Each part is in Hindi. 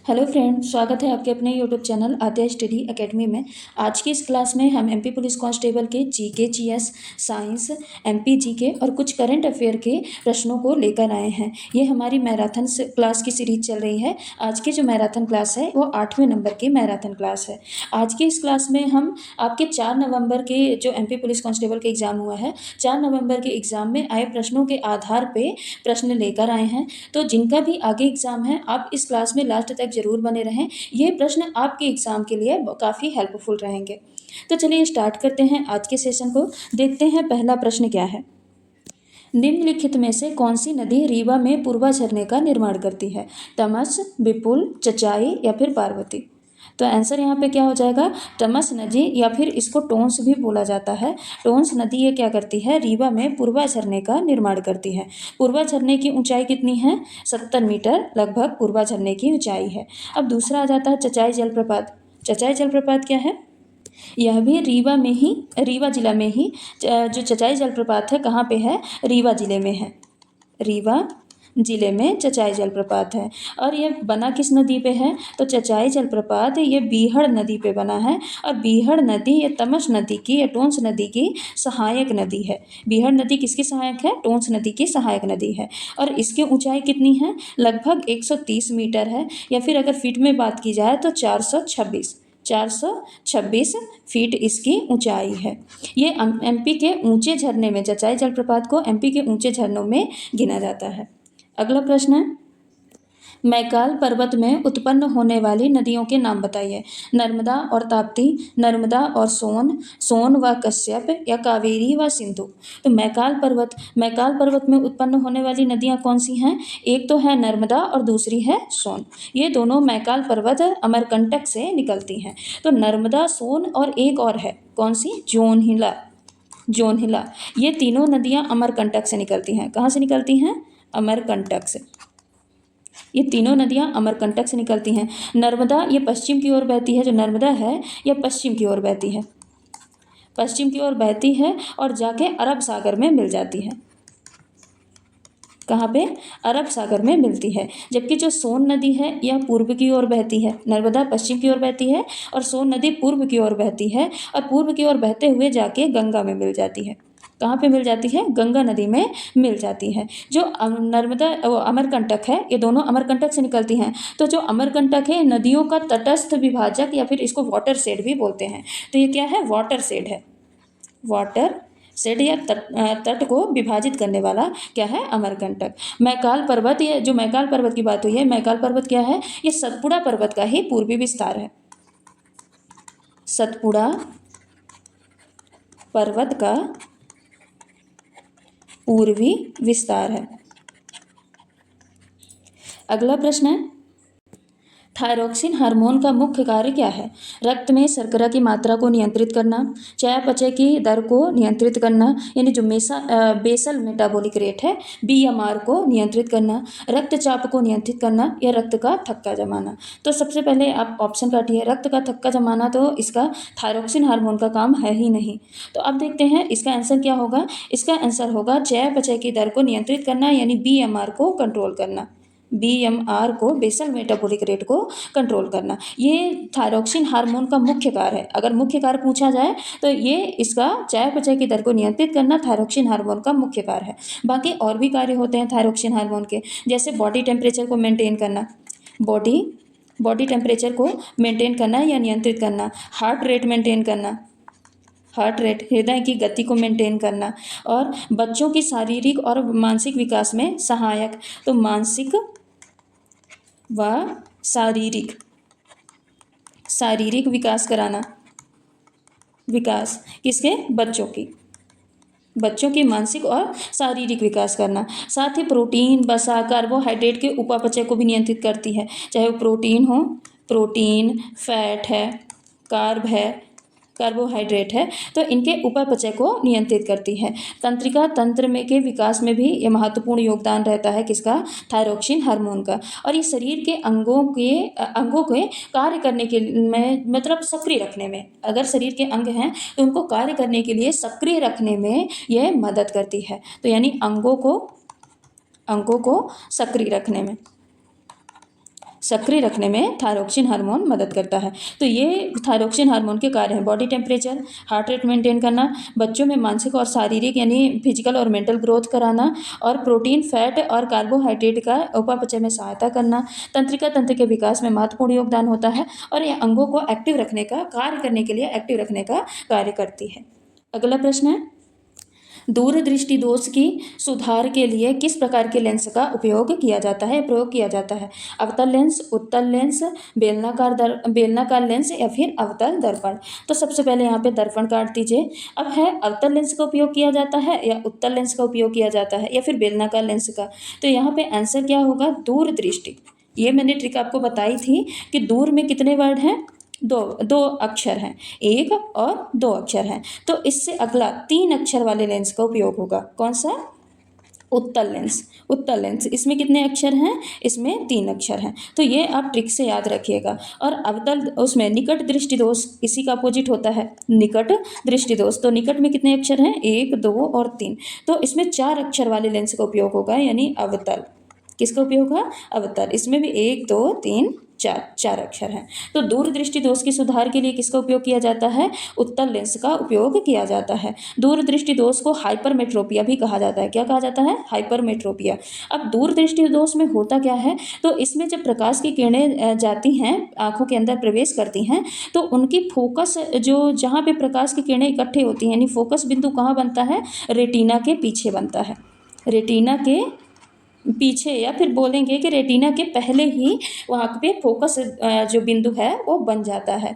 हेलो फ्रेंड, स्वागत है आपके अपने यूट्यूब चैनल आद्या स्टडी एकेडमी में। आज की इस क्लास में हम एमपी पुलिस कांस्टेबल के GK, GS, science, MP GK और कुछ करंट अफेयर के प्रश्नों को लेकर आए हैं। ये हमारी मैराथन क्लास की सीरीज चल रही है। आज की जो मैराथन क्लास है वो 8वें नंबर की मैराथन क्लास है। आज की इस क्लास में हम आपके 4 नवंबर के जो एमपी पुलिस कांस्टेबल के एग्ज़ाम हुआ है, 4 नवंबर के एग्ज़ाम में आए प्रश्नों के आधार पर प्रश्न लेकर आए हैं। तो जिनका भी आगे एग्ज़ाम है, आप इस क्लास में लास्ट तक जरूर बने रहें। ये प्रश्न आपके एग्जाम के लिए काफ़ी हेल्पफुल रहेंगे। तो चलिए स्टार्ट करते हैं आज के सेशन को। देखते हैं पहला प्रश्न क्या है। निम्नलिखित में से कौन सी नदी रीवा में पूर्वा झरने का निर्माण करती है? तमस, विपुल, चचाई या फिर पार्वती? तो आंसर यहाँ पे क्या हो जाएगा? तमस नदी, या फिर इसको टोंस भी बोला जाता है। टोंस नदी ये क्या करती है? रीवा में पूर्वा झरने का निर्माण करती है। पूर्वा झरने की ऊंचाई कितनी है? 70 मीटर लगभग पूर्वा झरने की ऊंचाई है। अब दूसरा आ जाता है चचाई जलप्रपात। चचाई जलप्रपात क्या है? यह भी रीवा जिला में ही जो चचाई जलप्रपात है, कहाँ पे है? रीवा जिले में है। रीवा जिले में चचाई जलप्रपात है। और यह बना किस नदी पे है? तो चचाई जलप्रपात ये बीहड़ नदी पे बना है। और बीहड़ नदी ये तमस नदी की या टोंस नदी की सहायक नदी है। बीहड़ नदी किसकी सहायक है? टोंस नदी की सहायक नदी है। और इसकी ऊंचाई कितनी है? लगभग 130 मीटर है, या फिर अगर फीट में बात की जाए तो 426 फीट इसकी ऊंचाई है। ये एमपी के ऊंचे झरने में, चचाई जलप्रपात को एमपी के ऊंचे झरनों में गिना जाता है। अगला प्रश्न है, मैकाल पर्वत में उत्पन्न होने वाली नदियों के नाम बताइए। नर्मदा और ताप्ती, नर्मदा और सोन, सोन व कश्यप, या कावेरी व सिंधु? तो मैकाल पर्वत में उत्पन्न होने वाली नदियां कौन सी हैं? एक तो है नर्मदा और दूसरी है सोन। ये दोनों मैकाल पर्वत अमरकंटक से निकलती हैं। तो नर्मदा, सोन और एक और है, कौन सी? जोनहिला। ये तीनों नदियां अमरकंटक से निकलती हैं। कहाँ से निकलती हैं? अमरकंटक से। ये तीनों नदियां अमरकंटक से निकलती हैं। नर्मदा ये पश्चिम की ओर बहती है। जो नर्मदा है यह पश्चिम की ओर बहती है, पश्चिम की ओर बहती है और जाके अरब सागर में मिल जाती है। कहाँ पे? अरब सागर में मिलती है। जबकि जो सोन नदी है यह पूर्व की ओर बहती है। नर्मदा पश्चिम की ओर बहती है और सोन नदी पूर्व की ओर बहती है, और पूर्व की ओर बहते हुए जाके गंगा में मिल जाती है। कहाँ पे मिल जाती है? गंगा नदी में मिल जाती है। जो नर्मदा अमरकंटक है, ये दोनों अमरकंटक से निकलती हैं। तो जो अमरकंटक है नदियों का तटस्थ विभाजक, या फिर इसको वाटर शेड भी बोलते हैं। तो ये क्या है? वाटर शेड है। वाटर शेड या तट को विभाजित करने वाला क्या है? अमरकंटक। मैकाल पर्वत, ये जो मैकाल पर्वत की बात हुई है, मैकाल पर्वत क्या है? ये सतपुड़ा पर्वत का ही पूर्वी विस्तार है। सतपुड़ा पर्वत का पूर्वी विस्तार है। अगला प्रश्न है, थायरोक्सिन हार्मोन का मुख्य कार्य क्या है? रक्त में शर्करा की मात्रा को नियंत्रित करना, चयापचय की दर को नियंत्रित करना, यानी जो बेसल मेटाबॉलिक रेट है BMR को नियंत्रित करना, रक्तचाप को नियंत्रित करना, या रक्त का थक्का जमाना? तो सबसे पहले आप ऑप्शन काटिए। रक्त का थक्का जमाना तो इसका थायरोक्सिन हार्मोन का काम है ही नहीं। तो अब देखते हैं इसका आंसर क्या होगा। इसका आंसर होगा चयापचय की दर को नियंत्रित करना, यानी BMR को कंट्रोल करना। BMR को, बेसल मेटाबॉलिक रेट को कंट्रोल करना, ये थायरोक्सिन हार्मोन का मुख्य कार्य है। अगर मुख्य कार्य पूछा जाए तो ये इसका चयापचय की दर को नियंत्रित करना थायरोक्सिन हार्मोन का मुख्य कार्य है। बाकी और भी कार्य होते हैं थायरोक्सिन हार्मोन के, जैसे बॉडी टेम्परेचर को मेंटेन करना, बॉडी टेम्परेचर को मेंटेन करना या नियंत्रित करना, हार्ट रेट मेंटेन करना, हार्ट रेट, हृदय की गति को मेंटेन करना, और बच्चों की शारीरिक और मानसिक विकास में सहायक। तो मानसिक व शारीरिक विकास कराना, विकास किसके? बच्चों की मानसिक और शारीरिक विकास करना। साथ ही प्रोटीन, वसा, कार्बोहाइड्रेट के उपापचय को भी नियंत्रित करती है। चाहे वो प्रोटीन, फैट है, कार्बोहाइड्रेट है, तो इनके उपापचय को नियंत्रित करती है। तंत्रिका तंत्र में के विकास में भी ये महत्वपूर्ण योगदान रहता है किसका? थायरोक्सिन हार्मोन का। और ये शरीर के अंगों के कार्य करने के में, मतलब सक्रिय रखने में, अगर शरीर के अंग हैं तो उनको कार्य करने के लिए सक्रिय रखने में यह मदद करती है। तो यानी अंगों को सक्रिय रखने में। सक्रिय रखने में थायरोक्सिन हार्मोन मदद करता है। तो ये थायरोक्सिन हार्मोन के कार्य हैं body temperature, heart rate maintain करना, बच्चों में मानसिक और शारीरिक यानी फिजिकल और मेंटल ग्रोथ कराना, और प्रोटीन, फैट और कार्बोहाइड्रेट का उपापचय में सहायता करना, तंत्रिका तंत्र के विकास में महत्वपूर्ण योगदान होता है, और ये अंगों को एक्टिव रखने का कार्य करने के लिए एक्टिव रखने का कार्य करती है। अगला प्रश्न है, दूरदृष्टि दोष की सुधार के लिए किस प्रकार के लेंस का उपयोग किया जाता है, प्रयोग किया जाता है? अवतल लेंस, उत्तल लेंस, बेलनाकार लेंस या फिर अवतल दर्पण? तो सबसे पहले यहाँ पे दर्पण काट दीजिए। अब है अवतल लेंस का उपयोग किया जाता है या उत्तल लेंस का उपयोग किया जाता है या फिर बेलनाकार लेंस का? तो यहाँ पे आंसर क्या होगा? दूरदृष्टि। ये मैंने ट्रिक आपको बताई थी कि दूर में कितने वर्ड हैं? दो अक्षर हैं, एक और दो अक्षर हैं। तो इससे अगला 3 अक्षर वाले लेंस का उपयोग होगा। कौन सा? उत्तल लेंस। उत्तल लेंस, इसमें कितने अक्षर हैं? इसमें 3 अक्षर हैं। तो ये आप ट्रिक से याद रखिएगा। और अवतल, उसमें निकट दृष्टि दोष इसी का अपोजिट होता है, निकट दृष्टि दोष। तो निकट में कितने अक्षर हैं? 1, 2 और 3। तो इसमें 4 अक्षर वाले लेंस का उपयोग होगा, यानी अवतल। किसका उपयोग होगा? अवतल। इसमें भी 1, 2, 3, 4 अक्षर हैं। तो दूरदृष्टि दोष के सुधार के लिए किसका उपयोग किया जाता है? उत्तल लेंस का उपयोग किया जाता है। दूरदृष्टि दोष को हाइपरमेट्रोपिया भी कहा जाता है। क्या कहा जाता है? हाइपरमेट्रोपिया। अब दूरदृष्टि दोष में होता क्या है? तो इसमें जब प्रकाश की किरणें जाती हैं, आंखों के अंदर प्रवेश करती हैं, तो उनकी फोकस, जो जहाँ पे प्रकाश की किरणें इकट्ठे होती हैं, यानी फोकस बिंदु कहाँ बनता है? रेटिना के पीछे बनता है। रेटिना के पीछे, या फिर बोलेंगे कि रेटिना के पहले ही वहाँ पे फोकस जो बिंदु है वो बन जाता है।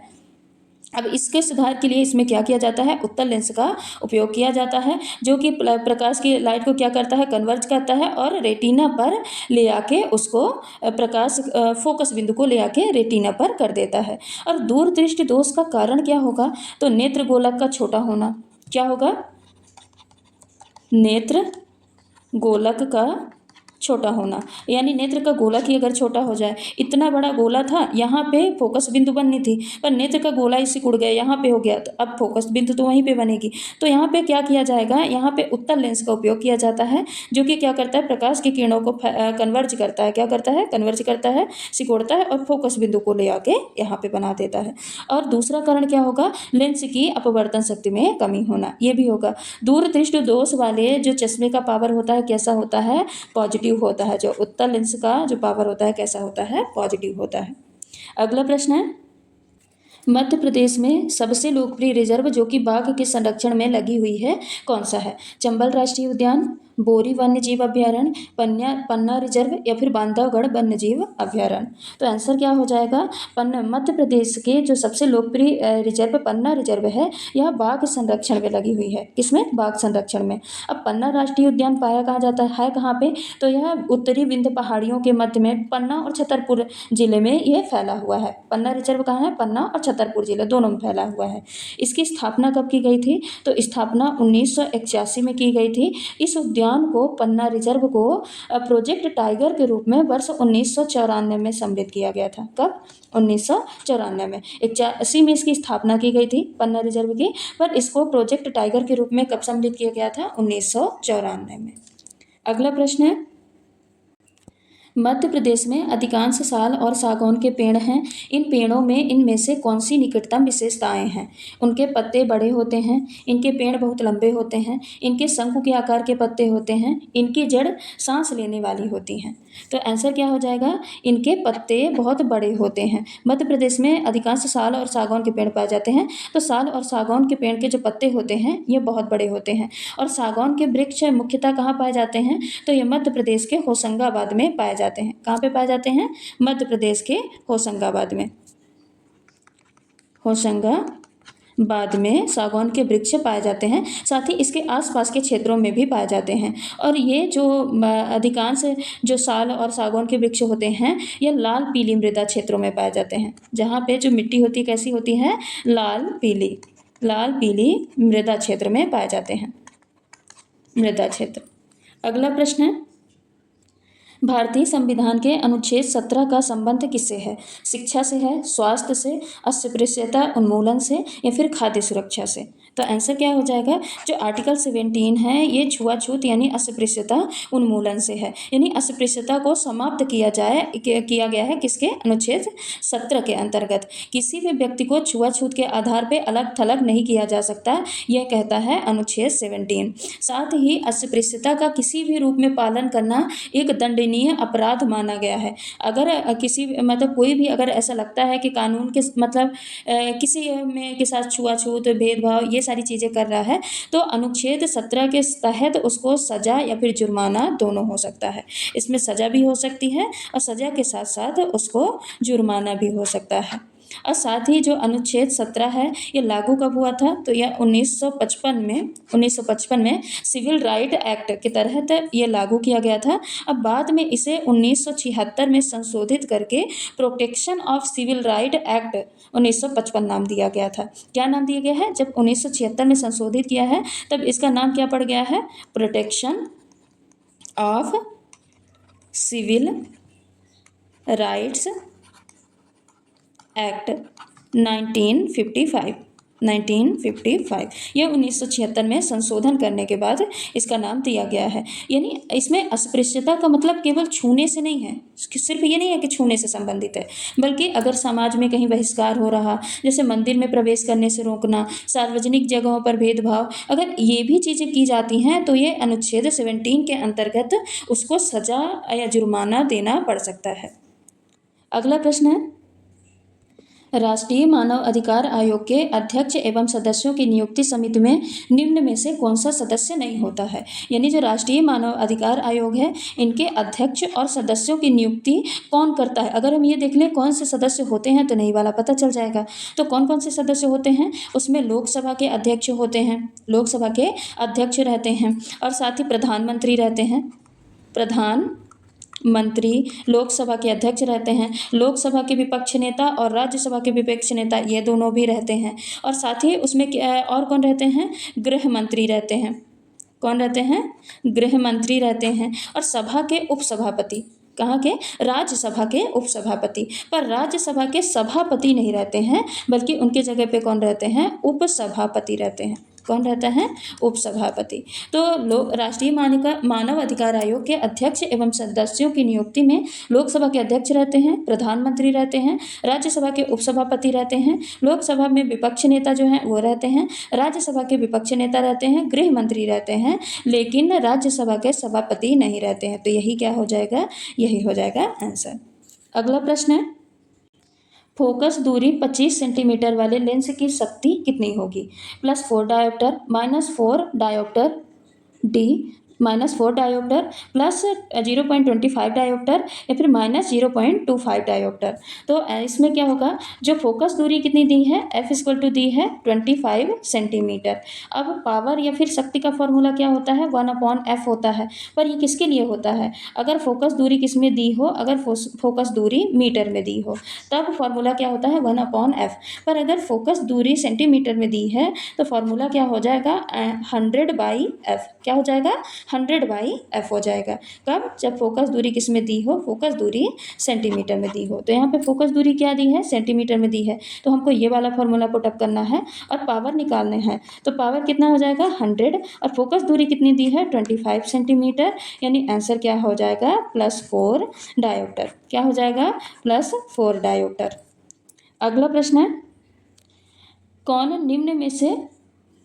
अब इसके सुधार के लिए इसमें क्या किया जाता है? उत्तल लेंस का उपयोग किया जाता है, जो कि प्रकाश की लाइट को क्या करता है? कन्वर्ज करता है और रेटिना पर ले आके उसको प्रकाश फोकस बिंदु को ले आके रेटिना पर कर देता है। और दूरदृष्टि दोष का कारण क्या होगा? तो नेत्र गोलक का छोटा होना। क्या होगा? नेत्र गोलक का छोटा होना, यानी नेत्र का गोला ही अगर छोटा हो जाए, इतना बड़ा गोला था, यहाँ पे फोकस बिंदु बननी थी, पर नेत्र का गोला इसी उड़ गया, यहाँ पे हो गया, तो अब फोकस बिंदु तो वहीं पे बनेगी। तो यहाँ पे क्या किया जाएगा? यहाँ पे उत्तल लेंस का उपयोग किया जाता है, जो कि क्या करता है? प्रकाश की किरणों को कन्वर्ज करता है। क्या करता है? कन्वर्ज करता है, सिकोड़ता है और फोकस बिंदु को ले आके यहाँ पे बना देता है। और दूसरा कारण क्या होगा? लेंस की अपवर्तन शक्ति में कमी होना, ये भी होगा। दूरदृष्टि दोष वाले जो चश्मे का पावर होता है, कैसा होता है? पॉजिटिव होता है। जो उत्तल लेंस का जो पावर होता है, कैसा होता है? पॉजिटिव होता है। अगला प्रश्न है, मध्य प्रदेश में सबसे लोकप्रिय रिजर्व जो कि बाघ के संरक्षण में लगी हुई है, कौन सा है? चंबल राष्ट्रीय उद्यान, बोरी वन्य जीव अभ्यारण्य, पन्ना रिजर्व या फिर बांधवगढ़ वन्य जीव अभ्यारण्य? तो आंसर क्या हो जाएगा? मध्य प्रदेश के जो सबसे लोकप्रिय रिजर्व पन्ना रिजर्व है, यह बाघ संरक्षण में लगी हुई है। किसमें? बाघ संरक्षण में। अब पन्ना राष्ट्रीय उद्यान पाया कहाँ जाता है कहाँ पे? तो यह उत्तरी विंध्य पहाड़ियों के मध्य में पन्ना और छतरपुर जिले में यह फैला हुआ है। पन्ना रिजर्व कहाँ है? पन्ना और छतरपुर जिले दोनों में फैला हुआ है। इसकी स्थापना कब की गई थी? तो स्थापना 1981 में की गई थी। इस उद्यान को, पन्ना रिजर्व को प्रोजेक्ट टाइगर के रूप में वर्ष 1994 में सम्मिलित किया गया था। कब? 1994 में। 81 में इसकी स्थापना की गई थी पन्ना रिजर्व की, पर इसको प्रोजेक्ट टाइगर के रूप में कब सम्मिलित किया गया था? 1994 में। अगला प्रश्न है, मध्य प्रदेश में अधिकांश साल और सागौन के पेड़ हैं। इन पेड़ों में इनमें से कौन सी निकटतम विशेषताएं हैं? उनके पत्ते बड़े होते हैं, इनके पेड़ बहुत लंबे होते हैं, इनके शंकु के आकार के पत्ते होते हैं, इनकी जड़ सांस लेने वाली होती हैं। तो आंसर क्या हो जाएगा? इनके पत्ते बहुत बड़े होते हैं। मध्य प्रदेश में अधिकांश साल और सागौन के पेड़ पाए जाते हैं। तो साल और सागौन के पेड़ के जो पत्ते होते हैं, ये बहुत बड़े होते हैं। और सागौन के वृक्ष मुख्यतः कहाँ पाए जाते हैं? तो ये मध्य प्रदेश के होशंगाबाद में पाए जाते हैं। कहाँ पे पाए जाते हैं? मध्य प्रदेश के होशंगाबाद में। होशंगाबाद में सागौन के वृक्ष पाए जाते हैं, साथ ही इसके आसपास के क्षेत्रों में भी पाए जाते हैं। और ये जो अधिकांश जो साल और सागौन के वृक्ष होते हैं, ये लाल पीली मृदा क्षेत्रों में पाए जाते हैं। जहाँ पे जो मिट्टी होती है, कैसी होती है? लाल पीली मृदा क्षेत्र में पाए जाते हैं। मृदा क्षेत्र। अगला प्रश्न है, भारतीय संविधान के अनुच्छेद 17 का संबंध किससे है? शिक्षा से है, स्वास्थ्य से, अस्पृश्यता उन्मूलन से या फिर खाद्य सुरक्षा से? तो आंसर क्या हो जाएगा, जो आर्टिकल 17 है ये छुआछूत यानी अस्पृश्यता उन्मूलन से है, यानी अस्पृश्यता को समाप्त किया गया है किसके, अनुच्छेद 17 के अंतर्गत। किसी भी व्यक्ति को छुआछूत के आधार पर अलग थलग नहीं किया जा सकता, यह कहता है अनुच्छेद 17। साथ ही अस्पृश्यता का किसी भी रूप में पालन करना एक दंडनीय अपराध माना गया है। अगर किसी मतलब कोई भी अगर ऐसा लगता है कि कानून के मतलब किसी में के साथ छुआछूत भेदभाव ये सारी चीज़ें कर रहा है, तो अनुच्छेद 17 के तहत उसको सजा या फिर जुर्माना दोनों हो सकता है। इसमें सजा भी हो सकती है और सजा के साथ साथ उसको जुर्माना भी हो सकता है। और साथ ही जो अनुच्छेद 17 है ये लागू कब हुआ था, तो यह 1955 में सिविल राइट एक्ट के तहत ये लागू किया गया था। अब बाद में इसे 1976 में संशोधित करके protection of civil right act 1955 नाम दिया गया था। क्या नाम दिया गया है, जब 1976 में संशोधित किया है तब इसका नाम क्या पड़ गया है, protection of civil rights act 1955 यह 1976 में संशोधन करने के बाद इसका नाम दिया गया है। यानी इसमें अस्पृश्यता का मतलब केवल छूने से नहीं है, सिर्फ ये नहीं है कि छूने से संबंधित है, बल्कि अगर समाज में कहीं बहिष्कार हो रहा, जैसे मंदिर में प्रवेश करने से रोकना, सार्वजनिक जगहों पर भेदभाव, अगर ये भी चीज़ें की जाती हैं तो ये अनुच्छेद 17 के अंतर्गत उसको सजा या जुर्माना देना पड़ सकता है। अगला प्रश्न है, राष्ट्रीय मानव अधिकार आयोग के अध्यक्ष एवं सदस्यों की नियुक्ति समिति में निम्न में से कौन सा सदस्य नहीं होता है। यानी जो राष्ट्रीय मानव अधिकार आयोग है इनके अध्यक्ष और सदस्यों की नियुक्ति कौन करता है। अगर हम ये देख लें कौन से सदस्य होते हैं तो नहीं वाला पता चल जाएगा। तो कौन कौन से सदस्य होते हैं, उसमें लोकसभा के अध्यक्ष होते हैं, लोकसभा के अध्यक्ष रहते हैं, और साथ ही प्रधानमंत्री रहते हैं, प्रधानमंत्री लोकसभा के अध्यक्ष रहते हैं, लोकसभा के विपक्ष नेता और राज्यसभा के विपक्ष नेता ये दोनों भी रहते हैं, और साथ ही उसमें और कौन रहते हैं, गृह मंत्री रहते हैं। कौन रहते हैं, गृह मंत्री रहते हैं, और सभा के उपसभापति, कहाँ के, राज्यसभा के उपसभापति। पर राज्यसभा के सभापति नहीं रहते हैं, बल्कि उनके जगह पे कौन रहते हैं, उपसभापति रहते हैं। कौन रहता है, उपसभापति। तो राष्ट्रीय मानव अधिकार आयोग के अध्यक्ष एवं सदस्यों की नियुक्ति में लोकसभा के अध्यक्ष रहते हैं, प्रधानमंत्री रहते हैं, राज्यसभा के उपसभापति रहते हैं, लोकसभा में विपक्ष नेता जो हैं वो रहते हैं, राज्यसभा के विपक्ष नेता रहते हैं, गृह मंत्री रहते हैं, लेकिन राज्यसभा के सभापति नहीं रहते हैं। तो यही क्या हो जाएगा, यही हो जाएगा आंसर। अगला प्रश्न है, फोकस दूरी 25 सेंटीमीटर वाले लेंस की शक्ति कितनी होगी, +4 dioptre, -4 dioptre, D -4 dioptre, +0.25 dioptre, या फिर -0.25 डायोप्टर। तो इसमें क्या होगा, जो फोकस दूरी कितनी दी है, F = दी है 25 सेंटीमीटर। अब पावर या फिर शक्ति का फॉर्मूला क्या होता है, 1/f होता है। पर ये किसके लिए होता है, अगर फोकस दूरी किस में दी हो, अगर फोकस दूरी मीटर में दी हो तब फॉर्मूला क्या होता है, 1/f। पर अगर फोकस दूरी सेंटीमीटर में दी है तो फॉर्मूला क्या हो जाएगा, 100/f। क्या हो जाएगा, 100/f हो जाएगा। कब, जब फोकस दूरी किस में दी हो, फोकस दूरी सेंटीमीटर में दी हो। तो यहाँ पे फोकस दूरी क्या दी है, सेंटीमीटर में दी है, तो हमको ये वाला फॉर्मूला पुटअप करना है और पावर निकालने हैं। तो पावर कितना हो जाएगा, 100, और फोकस दूरी कितनी दी है, 25 सेंटीमीटर, यानी आंसर क्या हो जाएगा, +4 डायोप्टर। क्या हो जाएगा, +4 डायोप्टर। अगला प्रश्न है, कौन निम्न में से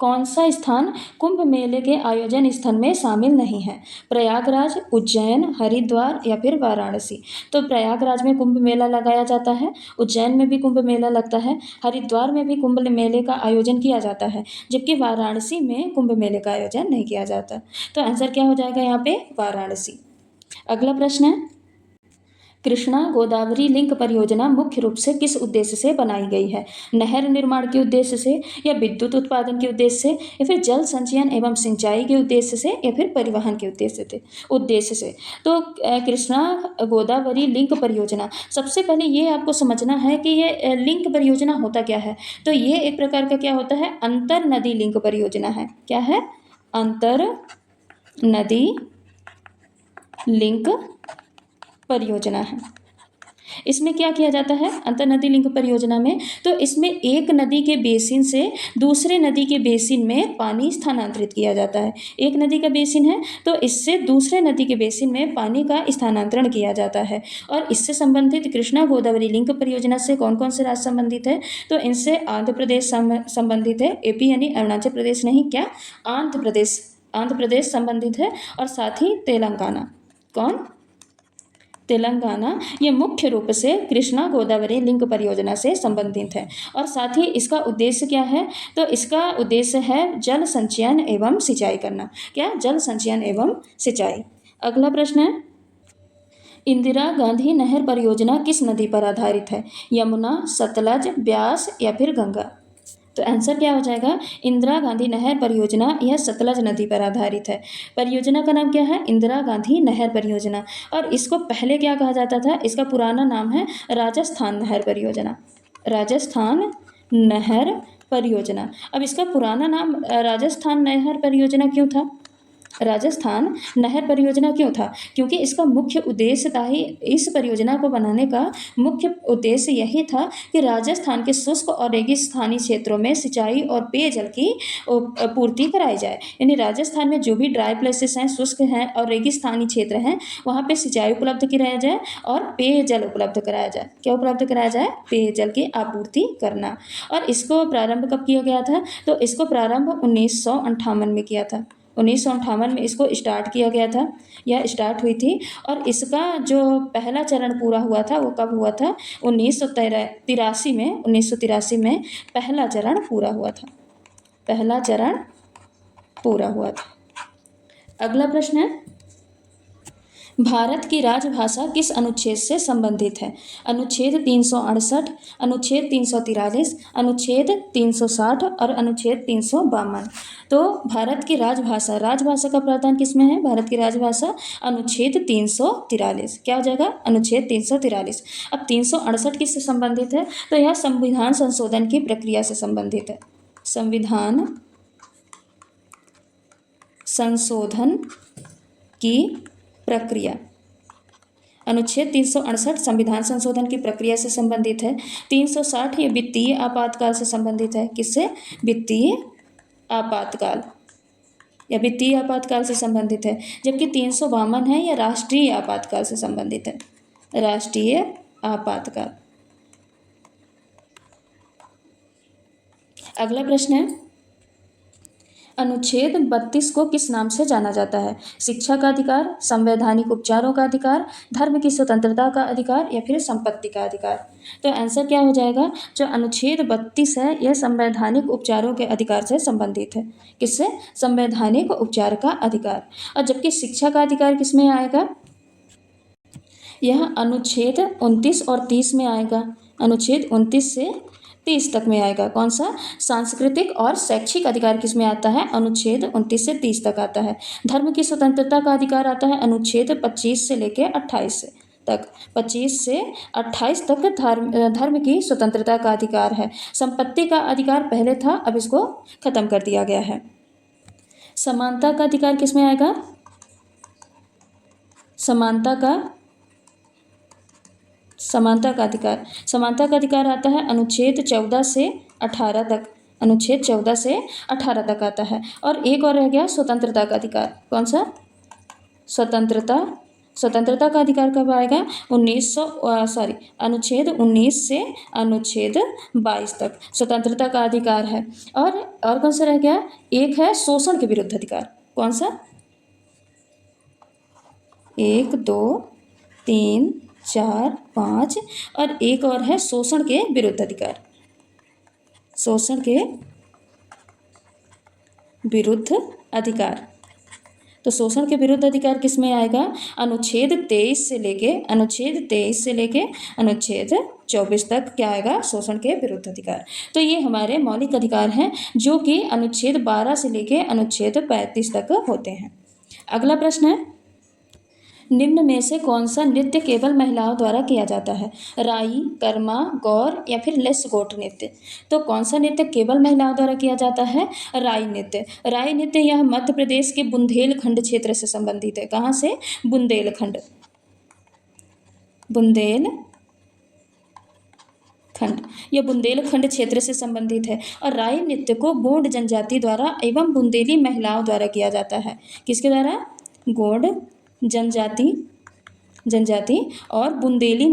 कौन सा स्थान कुंभ मेले के आयोजन स्थल में शामिल नहीं है, प्रयागराज, उज्जैन, हरिद्वार या फिर वाराणसी। तो प्रयागराज में कुंभ मेला लगाया जाता है, उज्जैन में भी कुंभ मेला लगता है, हरिद्वार में भी कुंभ मेले का आयोजन किया जाता है, जबकि वाराणसी में कुंभ मेले का आयोजन नहीं किया जाता। तो आंसर क्या हो जाएगा यहाँ पे, वाराणसी। अगला प्रश्न है, कृष्णा गोदावरी लिंक परियोजना मुख्य रूप से किस उद्देश्य से बनाई गई है, नहर निर्माण के उद्देश्य से, या विद्युत उत्पादन के उद्देश्य से, या फिर जल संचयन एवं सिंचाई के उद्देश्य से, या फिर परिवहन के उद्देश्य से। तो कृष्णा गोदावरी लिंक परियोजना, सबसे पहले ये आपको समझना है कि ये लिंक परियोजना होता क्या है। तो ये एक प्रकार का क्या होता है, अंतर नदी लिंक परियोजना है। क्या है, अंतर नदी लिंक परियोजना है। इसमें क्या किया जाता है अंतर नदी लिंक परियोजना में? तो इसमें एक नदी के बेसिन से दूसरे नदी के बेसिन में पानी स्थानांतरित किया जाता है। एक नदी का बेसिन है तो इससे दूसरे नदी के बेसिन में पानी का स्थानांतरण किया जाता है। और इससे संबंधित कृष्णा गोदावरी लिंक परियोजना से कौन कौन से राज्य संबंधित है? तो इनसे आंध्र प्रदेश संबंधित है। एपी यानी अरुणाचल प्रदेश नहीं, क्या आंध्र प्रदेश संबंधित है, और साथ ही तेलंगाना। कौन? तेलंगाना। ये मुख्य रूप से कृष्णा गोदावरी लिंक परियोजना से संबंधित है। और साथ ही इसका उद्देश्य क्या है? तो इसका उद्देश्य है जल संचयन एवं सिंचाई करना। क्या? जल संचयन एवं सिंचाई। अगला प्रश्न है, इंदिरा गांधी नहर परियोजना किस नदी पर आधारित है? यमुना, सतलज, ब्यास या फिर गंगा? तो आंसर क्या हो जाएगा? इंदिरा गांधी नहर परियोजना यह सतलज नदी पर आधारित है। परियोजना का नाम क्या है? इंदिरा गांधी नहर परियोजना। और इसको पहले क्या कहा जाता था? इसका पुराना नाम है राजस्थान नहर परियोजना। राजस्थान नहर परियोजना। अब इसका पुराना नाम राजस्थान नहर परियोजना क्यों था? राजस्थान नहर परियोजना क्यों था? क्योंकि इसका मुख्य उद्देश्य था ही, इस परियोजना को बनाने का मुख्य उद्देश्य यही था कि राजस्थान के शुष्क और रेगिस्तानी क्षेत्रों में सिंचाई और पेयजल की पूर्ति कराई जाए। यानी राजस्थान में जो भी ड्राई प्लेसेस हैं, शुष्क हैं और रेगिस्तानी क्षेत्र हैं, वहाँ पे सिंचाई उपलब्ध कराया जाए और पेयजल उपलब्ध कराया जाए। क्या उपलब्ध कराया जाए? पेयजल की आपूर्ति करना। और इसको प्रारंभ कब किया गया था? तो इसको प्रारंभ 1958 में किया था। 1958 में इसको स्टार्ट किया गया था, यह स्टार्ट हुई थी। और इसका जो पहला चरण पूरा हुआ था वो कब हुआ था? 1983 में। 1983 में पहला चरण पूरा हुआ था। पहला चरण पूरा हुआ था। अगला प्रश्न है, भारत की राजभाषा किस अनुच्छेद से संबंधित है? अनुच्छेद 368, अनुच्छेद 343, अनुच्छेद 360 और अनुच्छेद 352। तो भारत की राजभाषा का प्रावधान किस में है? भारत की राजभाषा अनुच्छेद 343। क्या हो जाएगा? अनुच्छेद 343। अब 368 किससे संबंधित है? तो यह संविधान संशोधन की प्रक्रिया से संबंधित है। संविधान संशोधन की प्रक्रिया। अनुच्छेद 368 संविधान संशोधन की प्रक्रिया से संबंधित है। 360 ये वित्तीय आपातकाल से संबंधित है। किससे? वित्तीय आपातकाल या वित्तीय आपातकाल से संबंधित है। जबकि 352 है या राष्ट्रीय आपातकाल से संबंधित है। राष्ट्रीय आपातकाल। अगला प्रश्न है, अनुच्छेद 32 को किस नाम से जाना जाता है? शिक्षा का अधिकार, संवैधानिक उपचारों का अधिकार, धर्म की स्वतंत्रता का अधिकार या फिर संपत्ति का अधिकार? तो आंसर क्या हो जाएगा? जो अनुच्छेद 32 है यह संवैधानिक उपचारों के अधिकार से संबंधित है। किससे? संवैधानिक उपचार का अधिकार। और जबकि शिक्षा का अधिकार किस में आएगा? यह अनुच्छेद 29 और 30 में आएगा। अनुच्छेद 29 से 30 तक में आएगा। कौन सा? सांस्कृतिक और शैक्षिक अधिकार किस में आता है? अनुच्छेद 29 से 30 तक आता है। धर्म की स्वतंत्रता का अधिकार आता है अनुच्छेद 25 से लेकर 28 तक। 25 से 28 तक धर्म की स्वतंत्रता का अधिकार है। संपत्ति का अधिकार पहले था, अब इसको खत्म कर दिया गया है। समानता का अधिकार किस में आएगा? समानता का अधिकार आता है अनुच्छेद 14 से 18 तक। अनुच्छेद 14 से 18 तक आता है। और एक और रह गया स्वतंत्रता का अधिकार। कौन सा? स्वतंत्रता का अधिकार कब आएगा? अनुच्छेद 19 से अनुच्छेद 22 तक स्वतंत्रता का अधिकार है। और कौन सा रह गया? एक है शोषण के विरुद्ध अधिकार। कौन सा? 1, 2, 3, 4, 5 और एक और है शोषण के विरुद्ध अधिकार। शोषण के विरुद्ध अधिकार। तो शोषण के विरुद्ध अधिकार किस में आएगा? अनुच्छेद 23 से लेके अनुच्छेद 24 तक क्या आएगा? शोषण के विरुद्ध अधिकार। तो ये हमारे मौलिक अधिकार हैं जो कि अनुच्छेद 12 से लेके अनुच्छेद 35 तक होते हैं। अगला प्रश्न है, निम्न में से कौन सा नृत्य केवल महिलाओं द्वारा किया जाता है? राई, कर्मा, गौर या फिर लेसगोट नृत्य? तो कौन सा नृत्य केवल महिलाओं द्वारा किया जाता है? राई नृत्य। राई नृत्य यह मध्य प्रदेश के बुंदेलखंड क्षेत्र से संबंधित है। कहाँ से? बुंदेलखंड खंड, यह बुंदेलखंड क्षेत्र से संबंधित है और राई नृत्य को गोंड जनजाति द्वारा एवं बुंदेली महिलाओं द्वारा किया जाता है। किसके द्वारा? गोंड जनजाति जनजाति और बुंदेली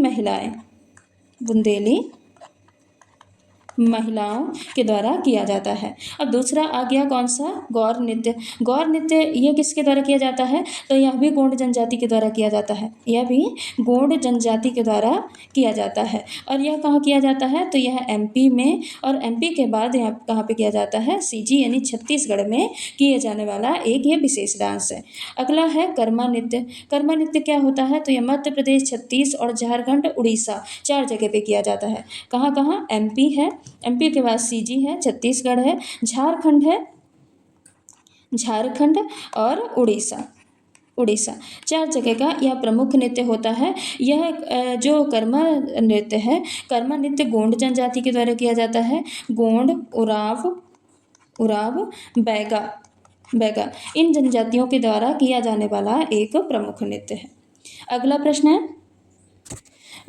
महिलाओं के द्वारा किया जाता है। अब दूसरा आ गया कौन सा? गौर नृत्य। गौर नृत्य ये किसके द्वारा किया जाता है? तो यह भी गोंड जनजाति के द्वारा किया जाता है। यह भी गोंड जनजाति के द्वारा किया जाता है। और यह कहाँ किया जाता है? तो यह एमपी में, और एमपी के बाद यहाँ कहाँ पे किया जाता है? सीजी यानी छत्तीसगढ़ में किए जाने वाला एक ये विशेष डांस है। अगला है कर्मा नृत्य। कर्मा नृत्य क्या होता है? तो यह मध्य प्रदेश, छत्तीस और झारखंड, उड़ीसा 4 जगह पे किया जाता है। कहाँ कहाँ? एमपी है, एमपी के बाद सीजी है, छत्तीसगढ़ है, झारखंड है, झारखंड और उड़ीसा 4 जगह का यह प्रमुख नृत्य होता है। यह जो कर्मा नृत्य है, कर्मा नृत्य गोंड जनजाति के द्वारा किया जाता है। गोंड, उराव, बैगा इन जनजातियों के द्वारा किया जाने वाला एक प्रमुख नृत्य है। अगला प्रश्न है,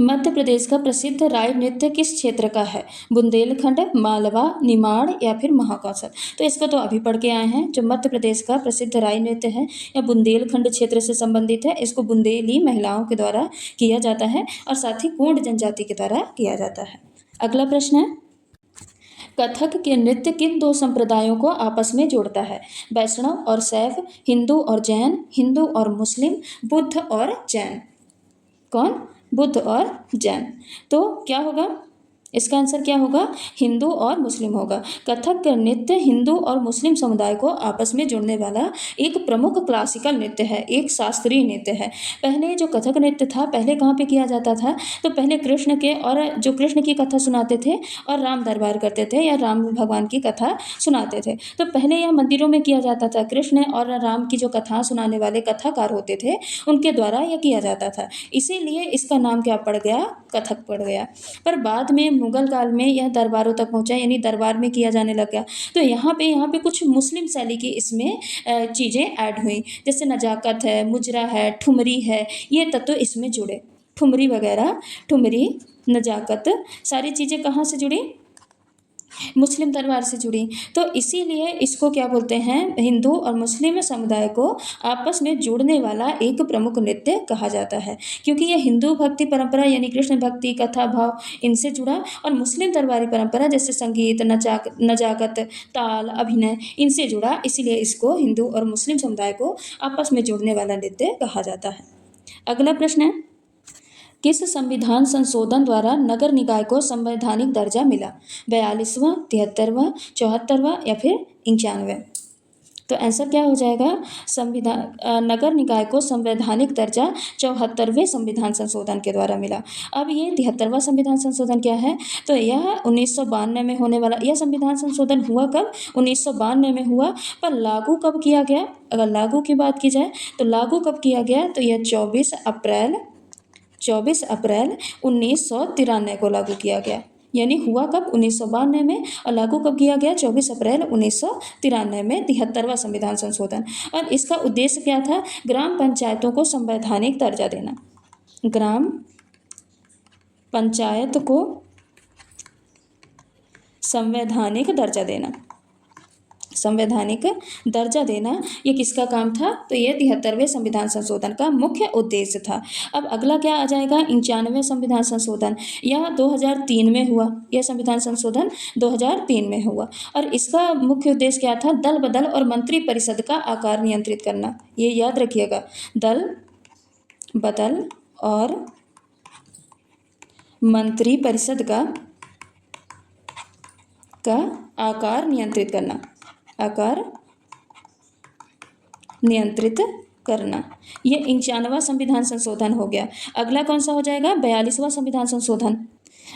मध्य प्रदेश का प्रसिद्ध राई नृत्य किस क्षेत्र का है? बुंदेलखंड, मालवा, निमाड़ या फिर महाकौशल? तो इसको तो अभी पढ़ के आए हैं। जो मध्य प्रदेश का प्रसिद्ध राई नृत्य है यह बुंदेलखंड क्षेत्र से संबंधित है। इसको बुंदेली महिलाओं के द्वारा किया जाता है और साथ ही गोंड जनजाति के द्वारा किया जाता है। अगला प्रश्न है, कथक के नृत्य किन 2 संप्रदायों को आपस में जोड़ता है? वैष्णव और शैव, हिंदू और जैन, हिंदू और मुस्लिम, बुद्ध और जैन? कौन? बुद्ध और जैन। तो क्या होगा? इसका आंसर क्या होगा? हिंदू और मुस्लिम होगा। कथक का नृत्य हिंदू और मुस्लिम समुदाय को आपस में जोड़ने वाला एक प्रमुख क्लासिकल नृत्य है, एक शास्त्रीय नृत्य है। पहले जो कथक नृत्य था, पहले कहाँ पे किया जाता था? तो पहले कृष्ण के, और जो कृष्ण की कथा सुनाते थे और राम दरबार करते थे या राम भगवान की कथा सुनाते थे। तो पहले यह मंदिरों में किया जाता था। कृष्ण और राम की जो कथा सुनाने वाले कथाकार होते थे उनके द्वारा यह किया जाता था, इसीलिए इसका नाम क्या पड़ गया? कथक पड़ गया। पर बाद में मुगल काल में यह दरबारों तक पहुंचा, यानी दरबार में किया जाने लग गया। तो यहाँ पे कुछ मुस्लिम शैली की इसमें चीज़ें ऐड हुई, जैसे नजाकत है, मुजरा है, ठुमरी है, ये तत्व इसमें जुड़े। ठुमरी वगैरह, ठुमरी, नजाकत, सारी चीज़ें कहाँ से जुड़ी? मुस्लिम दरबार से जुड़ी। तो इसीलिए इसको क्या बोलते हैं? हिंदू और मुस्लिम समुदाय को आपस में जोड़ने वाला एक प्रमुख नृत्य कहा जाता है, क्योंकि यह हिंदू भक्ति परंपरा यानी कृष्ण भक्ति, कथा भाव इनसे जुड़ा, और मुस्लिम दरबारी परंपरा जैसे संगीत, नजाकत, ताल, अभिनय इनसे जुड़ा। इसीलिए इसको हिंदू और मुस्लिम समुदाय को आपस में जोड़ने वाला नृत्य कहा जाता है। अगला प्रश्न है, किस संविधान संशोधन द्वारा नगर निकाय को संवैधानिक दर्जा मिला? 42वां, 73वां, 74वां या फिर 91? तो आंसर क्या हो जाएगा? नगर निकाय को संवैधानिक दर्जा 74वें संविधान संशोधन के द्वारा मिला। अब ये 73वां संविधान संशोधन क्या है? तो यह 1992 में होने वाला। यह संविधान संशोधन हुआ कब? 1992 में हुआ। पर लागू कब किया गया? अगर लागू की बात की जाए तो लागू कब किया गया? तो यह 24 अप्रैल 1993 को लागू किया गया। यानी हुआ कब? 1992 में, और लागू कब किया गया? 24 अप्रैल 1993 में 73वां संविधान संशोधन। और इसका उद्देश्य क्या था? ग्राम पंचायतों को संवैधानिक दर्जा देना। ग्राम पंचायत को संवैधानिक दर्जा देना, ये किसका काम था? तो ये 73वें संविधान संशोधन का मुख्य उद्देश्य था। अब अगला क्या आ जाएगा? 91वें संविधान संशोधन। यह 2003 में हुआ। यह संविधान संशोधन 2003 में हुआ, और इसका मुख्य उद्देश्य क्या था? दल बदल और मंत्री परिषद का आकार नियंत्रित करना। ये याद रखिएगा, दल बदल और मंत्री परिषद का आकार नियंत्रित करना। ये 91वां संविधान संशोधन हो गया। अगला कौन सा हो जाएगा? 42वां संविधान संशोधन।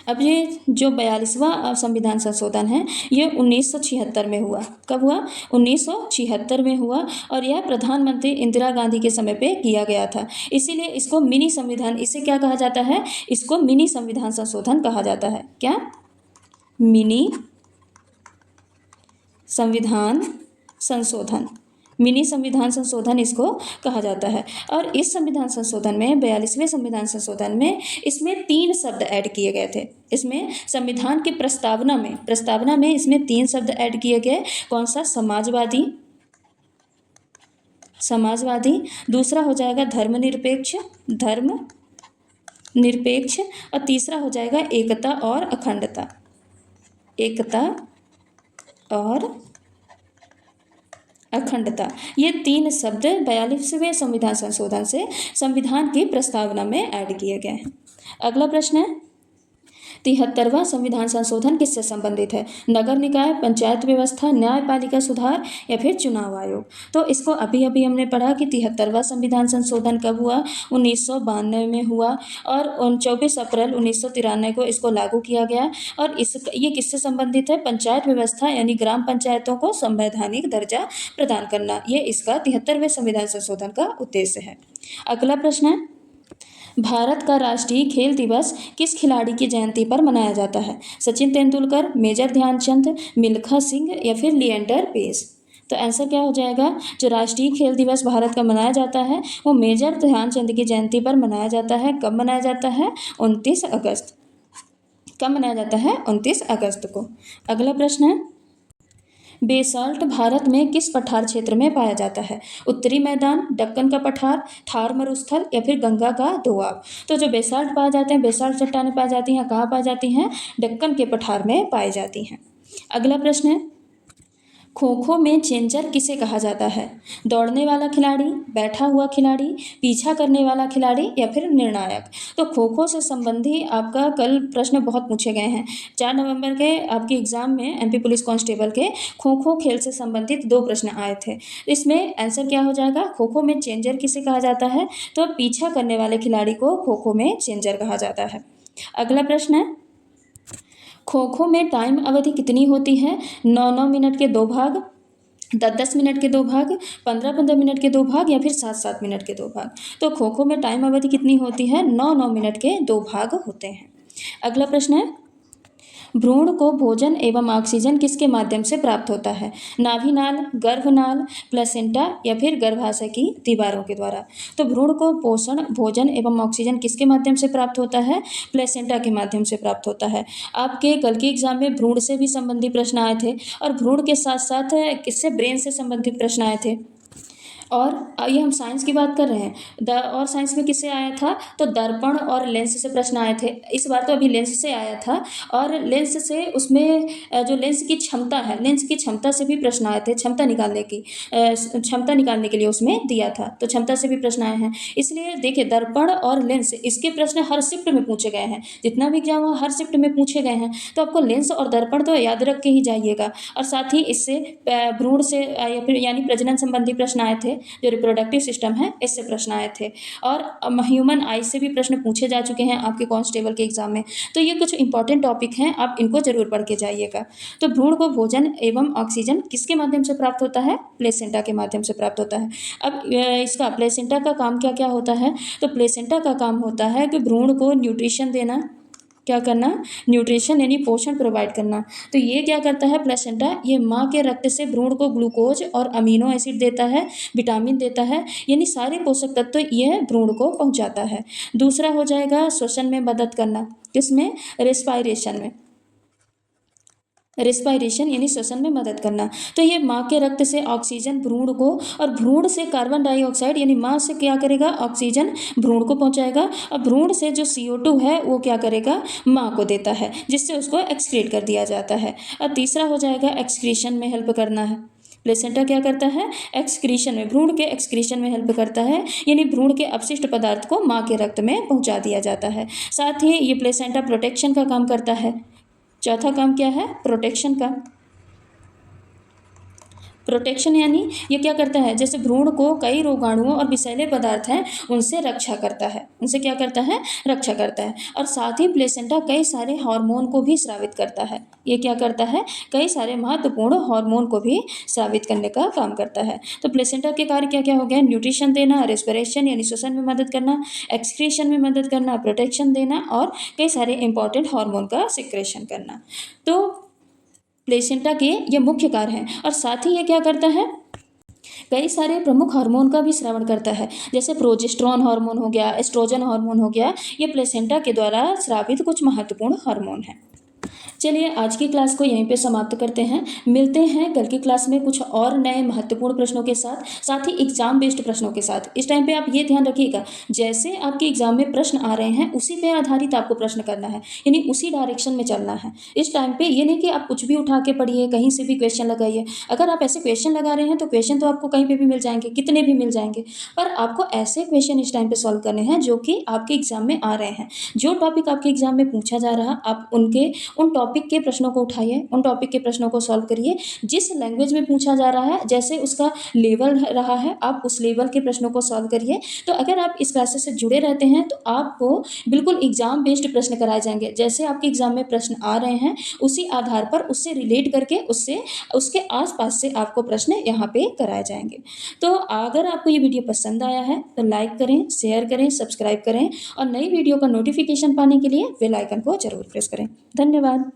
अब ये जो 42वां संविधान संशोधन है ये 1976 में हुआ। कब हुआ? 1976 में हुआ, और यह प्रधानमंत्री इंदिरा गांधी के समय पे किया गया था। इसीलिए इसको मिनी संविधान, इसे क्या कहा जाता है? इसको मिनी संविधान संशोधन कहा जाता है। क्या? मिनी संविधान संशोधन। मिनी संविधान संशोधन इसको कहा जाता है। और इस संविधान संशोधन में 42वें संविधान संशोधन में इसमें 3 शब्द ऐड किए गए थे। इसमें संविधान की प्रस्तावना में इसमें 3 शब्द ऐड किए गए। कौन सा? समाजवादी, दूसरा हो जाएगा धर्मनिरपेक्ष, और तीसरा हो जाएगा एकता और अखंडता। ये 3 शब्द 42वें संविधान संशोधन से संविधान की प्रस्तावना में ऐड किए गए हैं। अगला प्रश्न है 73वां संविधान संशोधन किससे संबंधित है? नगर निकाय, पंचायत व्यवस्था, न्यायपालिका सुधार या फिर चुनाव आयोग। तो इसको अभी हमने पढ़ा कि 73वां संविधान संशोधन कब हुआ? 1992 में हुआ और 24 अप्रैल 1993 को इसको लागू किया गया। और ये किससे संबंधित है? पंचायत व्यवस्था यानी ग्राम पंचायतों को संवैधानिक दर्जा प्रदान करना। ये इसका 73वें संविधान संशोधन का उद्देश्य है। अगला प्रश्न है भारत का राष्ट्रीय खेल दिवस किस खिलाड़ी की जयंती पर मनाया जाता है? सचिन तेंदुलकर, मेजर ध्यानचंद, मिल्खा सिंह या फिर लिएंडर पेस। तो आंसर क्या हो जाएगा? जो राष्ट्रीय खेल दिवस भारत का मनाया जाता है वो मेजर ध्यानचंद की जयंती पर मनाया जाता है। कब मनाया जाता है? 29 अगस्त। कब मनाया जाता है? 29 अगस्त को। अगला प्रश्न है बेसाल्ट भारत में किस पठार क्षेत्र में पाया जाता है? उत्तरी मैदान, दक्कन का पठार, थार मरुस्थल या फिर गंगा का दोआब। तो जो बेसाल्ट पाए जाते हैं, बेसाल्ट चट्टानें पाई जाती हैं, कहाँ पाई जाती हैं? दक्कन के पठार में पाई जाती हैं। अगला प्रश्न है खो खो में चेंजर किसे कहा जाता है? दौड़ने वाला खिलाड़ी, बैठा हुआ खिलाड़ी, पीछा करने वाला खिलाड़ी या फिर निर्णायक। तो खो खो से संबंधी आपका कल प्रश्न बहुत पूछे गए हैं। 4 नवंबर के आपके एग्जाम में एमपी पुलिस कांस्टेबल के खो खो खेल से संबंधित 2 प्रश्न आए थे। इसमें आंसर क्या हो जाएगा? खो खो में चेंजर किसे कहा जाता है? तो पीछा करने वाले खिलाड़ी को खो खो में चेंजर कहा जाता है। अगला प्रश्न है खो खो में टाइम अवधि कितनी होती है? 9-9 मिनट के 2 भाग, 10-10 मिनट के 2 भाग, 15-15 मिनट के 2 भाग या फिर 7-7 मिनट के 2 भाग। तो खो खो में टाइम अवधि कितनी होती है? 9-9 मिनट के 2 भाग होते हैं। अगला प्रश्न है भ्रूण को भोजन एवं ऑक्सीजन किसके माध्यम से प्राप्त होता है? नाभिनाल, गर्भनाल, प्लेसेंटा या फिर गर्भाशय की दीवारों के द्वारा। तो भ्रूण को पोषण, भोजन एवं ऑक्सीजन किसके माध्यम से प्राप्त होता है? प्लेसेंटा के माध्यम से प्राप्त होता है। आपके कल के एग्जाम में भ्रूण से भी संबंधित प्रश्न आए थे और भ्रूण के साथ साथ किससे? ब्रेन से संबंधित प्रश्न आए थे। और ये हम साइंस की बात कर रहे हैं और साइंस में किससे आया था? तो दर्पण और लेंस से प्रश्न आए थे। इस बार तो अभी लेंस से आया था और लेंस से उसमें जो लेंस की क्षमता है, लेंस की क्षमता से भी प्रश्न आए थे। क्षमता निकालने के लिए उसमें दिया था, तो क्षमता से भी प्रश्न आए हैं। इसलिए देखिए दर्पण और लेंस इसके प्रश्न हर शिफ्ट में पूछे गए हैं। जितना भी एग्जाम हुआ हर शिफ्ट में पूछे गए हैं। तो आपको लेंस और दर्पण तो याद रख के ही जाइएगा। और साथ ही इससे भ्रूण से या फिर यानी प्रजनन संबंधी प्रश्न आए थे। जो रिप्रोडक्टिव सिस्टम है इससे प्रश्न आए थे और ह्यूमन आई से भी प्रश्न पूछे जा चुके हैं आपके कांस्टेबल के एग्जाम में। तो ये कुछ इंपॉर्टेंट टॉपिक हैं, आप इनको जरूर पढ़ के जाइएगा। तो भ्रूण को भोजन एवं ऑक्सीजन किसके माध्यम से प्राप्त होता है? प्लेसेंटा के माध्यम से प्राप्त होता है। अब इसका प्लेसेंटा का काम क्या क्या होता है? तो प्लेसेंटा का काम होता है कि भ्रूण को न्यूट्रिशन देना, क्या करना? न्यूट्रिशन यानी पोषण प्रोवाइड करना। तो ये क्या करता है प्लेसेंटा? ये माँ के रक्त से भ्रूण को ग्लूकोज और अमीनो एसिड देता है, विटामिन देता है, यानी सारे पोषक तत्व यह भ्रूण को पहुँचाता है। दूसरा हो जाएगा श्वसन में मदद करना। किसमें? रेस्पायरेशन यानी श्वसन में मदद करना। तो ये माँ के रक्त से ऑक्सीजन भ्रूण को और भ्रूण से कार्बन डाइऑक्साइड यानी माँ से क्या करेगा? ऑक्सीजन भ्रूण को पहुँचाएगा और भ्रूण से जो CO2 है वो क्या करेगा? माँ को देता है, जिससे उसको एक्सक्रीट कर दिया जाता है। और तीसरा हो जाएगा एक्सक्रीशन में हेल्प करना है। प्लेसेंटा क्या करता है? एक्सक्रीशन में, भ्रूण के एक्सक्रीशन में हेल्प करता है, यानी भ्रूण के अपशिष्ट पदार्थ को माँ के रक्त में पहुँचा दिया जाता है। साथ ही ये प्लेसेंटा प्रोटेक्शन का काम करता है। चौथा काम क्या है? प्रोटेक्शन का। प्रोटेक्शन यानी ये क्या करता है? जैसे भ्रूण को कई रोगाणुओं और विषैले पदार्थ हैं उनसे रक्षा करता है। उनसे क्या करता है? रक्षा करता है। और साथ ही प्लेसेंटा कई सारे हार्मोन को भी स्रावित करता है। ये क्या करता है? कई सारे महत्वपूर्ण हार्मोन को भी स्रावित करने का काम करता है। तो प्लेसेंटा के कार्य क्या क्या हो गए? न्यूट्रिशन देना, रेस्पिरेशन यानी श्वसन में मदद करना, एक्सक्रीशन में मदद करना, प्रोटेक्शन देना और कई सारे इंपॉर्टेंट हार्मोन का सिक्रेशन करना। तो प्लेसेंटा के ये मुख्य कार्य हैं। और साथ ही ये क्या करता है? कई सारे प्रमुख हार्मोन का भी स्रावन करता है, जैसे प्रोजेस्टेरॉन हार्मोन हो गया, एस्ट्रोजन हार्मोन हो गया। ये प्लेसेंटा के द्वारा स्रावित कुछ महत्वपूर्ण हार्मोन हैं। चलिए आज की क्लास को यहीं पे समाप्त करते हैं। मिलते हैं कल की क्लास में कुछ और नए महत्वपूर्ण प्रश्नों के साथ, साथ ही एग्जाम बेस्ड प्रश्नों के साथ। इस टाइम पे आप ये ध्यान रखिएगा, जैसे आपके एग्जाम में प्रश्न आ रहे हैं उसी पे आधारित आपको प्रश्न करना है, यानी उसी डायरेक्शन में चलना है। इस टाइम पे ये नहीं कि आप कुछ भी उठा के पढ़िए, कहीं से भी क्वेश्चन लगाइए। अगर आप ऐसे क्वेश्चन लगा रहे हैं तो क्वेश्चन तो आपको कहीं पे भी मिल जाएंगे, कितने भी मिल जाएंगे, पर आपको ऐसे क्वेश्चन इस टाइम पे सॉल्व करने हैं जो कि आपके एग्जाम में आ रहे हैं। जो टॉपिक आपके एग्जाम में पूछा जा रहा, आप उन टॉपिक के प्रश्नों को उठाइए, उन टॉपिक के प्रश्नों को सॉल्व करिए। जिस लैंग्वेज में पूछा जा रहा है, जैसे उसका लेवल रहा है, आप उस लेवल के प्रश्नों को सॉल्व करिए। तो अगर आप इस क्लासेस से जुड़े रहते हैं तो आपको बिल्कुल एग्जाम बेस्ड प्रश्न कराए जाएंगे। जैसे आपके एग्जाम में प्रश्न आ रहे हैं उसी आधार पर उससे रिलेट करके उससे उसके आसपास से आपको प्रश्न यहाँ पे कराए जाएंगे। तो अगर आपको ये वीडियो पसंद आया है तो लाइक करें, शेयर करें, सब्सक्राइब करें और नई वीडियो का नोटिफिकेशन पाने के लिए बेल आइकन को जरूर प्रेस करें। धन्यवाद।